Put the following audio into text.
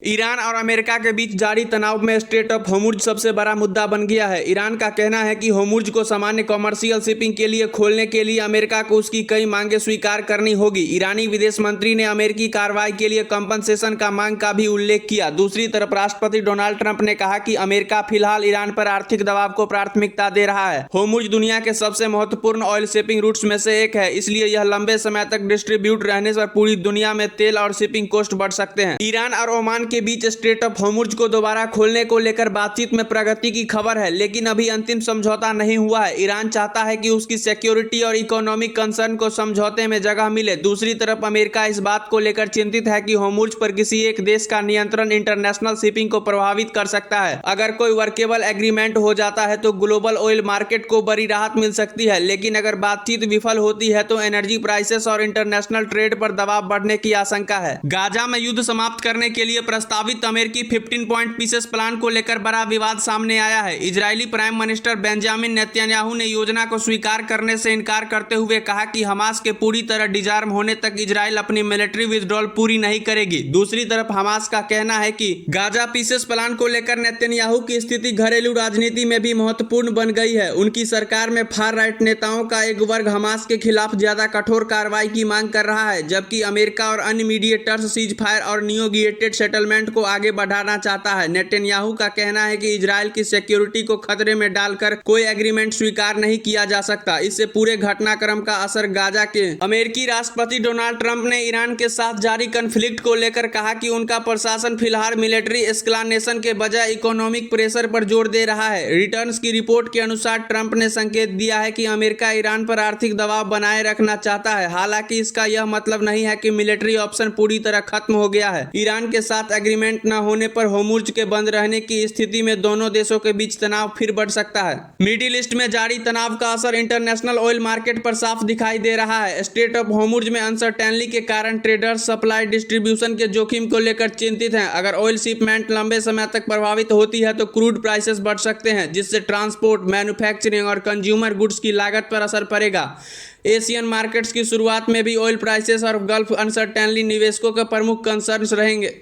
Iran और America के बीच जारी तनाव में स्ट्रेट ऑफ होर्मुज सबसे बड़ा मुद्दा बन गया है। ईरान का कहना है कि होर्मुज को सामान्य कॉमर्शियल शिपिंग के लिए खोलने के लिए अमेरिका को उसकी कई मांगें स्वीकार करनी होगी। ईरानी विदेश मंत्री ने अमेरिकी कार्रवाई के लिए कंपनसेशन का मांग का भी उल्लेख किया। दूसरी तरफ राष्ट्रपति डोनाल्ड ट्रंप ने कहा कि अमेरिका फिलहाल ईरान पर आर्थिक दबाव को प्राथमिकता दे रहा है। होर्मुज दुनिया के सबसे महत्वपूर्ण ऑयल शिपिंग रूट्स में से एक है, इसलिए यह लंबे समय तक डिस्ट्रीब्यूट रहने पर पूरी दुनिया में तेल और शिपिंग कॉस्ट बढ़ सकते हैं। ईरान और ओमान के बीच स्ट्रेट ऑफ होर्मुज को दोबारा खोलने को लेकर बातचीत में प्रगति की खबर है, लेकिन अभी अंतिम समझौता नहीं हुआ है। ईरान चाहता है कि उसकी सिक्योरिटी और इकोनॉमिक कंसर्न को समझौते में जगह मिले। दूसरी तरफ अमेरिका इस बात को लेकर चिंतित है कि होर्मुज पर किसी एक देश का नियंत्रण इंटरनेशनल शिपिंग को प्रभावित कर सकता है। अगर कोई वर्केबल एग्रीमेंट हो जाता है तो ग्लोबल ऑयल मार्केट को बड़ी राहत मिल सकती है, लेकिन अगर बातचीत विफल होती है तो एनर्जी प्राइसेस और इंटरनेशनल ट्रेड पर दबाव बढ़ने की आशंका है। गाजा में युद्ध समाप्त करने के लिए प्रस्तावित अमेरिकी 15 पॉइंट पीसेस प्लान को लेकर बड़ा विवाद सामने आया है। Israeli prime minister Benjamin Netanyahu ने योजना को स्वीकार करने से इनकार करते हुए कहा कि हमास के पूरी तरह डिजार्म होने तक इजराइल अपनी मिलिट्री विथड्रॉल पूरी नहीं करेगी। दूसरी तरफ हमास का कहना है कि गाजा पीसेस प्लान को लेकर नेतन्याहू की स्थिति घरेलू राजनीति में भी महत्वपूर्ण बन गई है। उनकी सरकार में फार राइट नेताओं का एक वर्ग हमास के खिलाफ ज्यादा कठोर कार्रवाई की मांग कर रहा है, जबकि अमेरिका और अन्य मीडिएटर्स सीज फायर और नियोगिएटेड सेटलमेंट को आगे बढ़ाना चाहता है। नेतन्याहू का कहना है कि इजराइल की सिक्योरिटी को खतरे में डालकर कोई एग्रीमेंट स्वीकार नहीं किया जा सकता। इससे पूरे घटनाक्रम का असर गाजा के अमेरिकी राष्ट्रपति डोनाल्ड ट्रंप ने ईरान के साथ जारी कॉन्फ्लिक्ट को लेकर कहा कि उनका प्रशासन फिलहाल मिलिट्री एस्केलेशन के बजाय इकोनॉमिक प्रेशर पर जोर दे रहा है। रिटर्न्स की रिपोर्ट के अनुसार ट्रंप ने संकेत दिया है कि अमेरिका ईरान पर आर्थिक दबाव बनाए रखना चाहता है। हालांकि इसका यह मतलब नहीं है कि मिलिट्री ऑप्शन पूरी तरह खत्म हो गया है। ईरान के साथ एग्रीमेंट न होने पर होर्मुज के बंद रहने की स्थिति में दोनों देशों के बीच तनाव फिर बढ़ सकता है। मिडिल ईस्ट में जारी तनाव का असर इंटरनेशनल ऑयल मार्केट पर साफ दिखाई दे रहा है। स्ट्रेट ऑफ होर्मुज में अनसर्टेनिटी के कारण ट्रेडर्स सप्लाई डिस्ट्रीब्यूशन के जोखिम को लेकर चिंतित हैं। अगर ऑयल शिपमेंट लंबे समय तक प्रभावित होती है तो क्रूड प्राइसेस बढ़ सकते हैं, जिससे ट्रांसपोर्ट, मैन्युफैक्चरिंग और कंज्यूमर गुड्स की लागत पर असर पड़ेगा। एशियन मार्केट्स की शुरुआत में भी ऑयल प्राइसेस और गल्फ अनसर्टेनिटी निवेशकों के प्रमुख कंसर्न्स रहेंगे।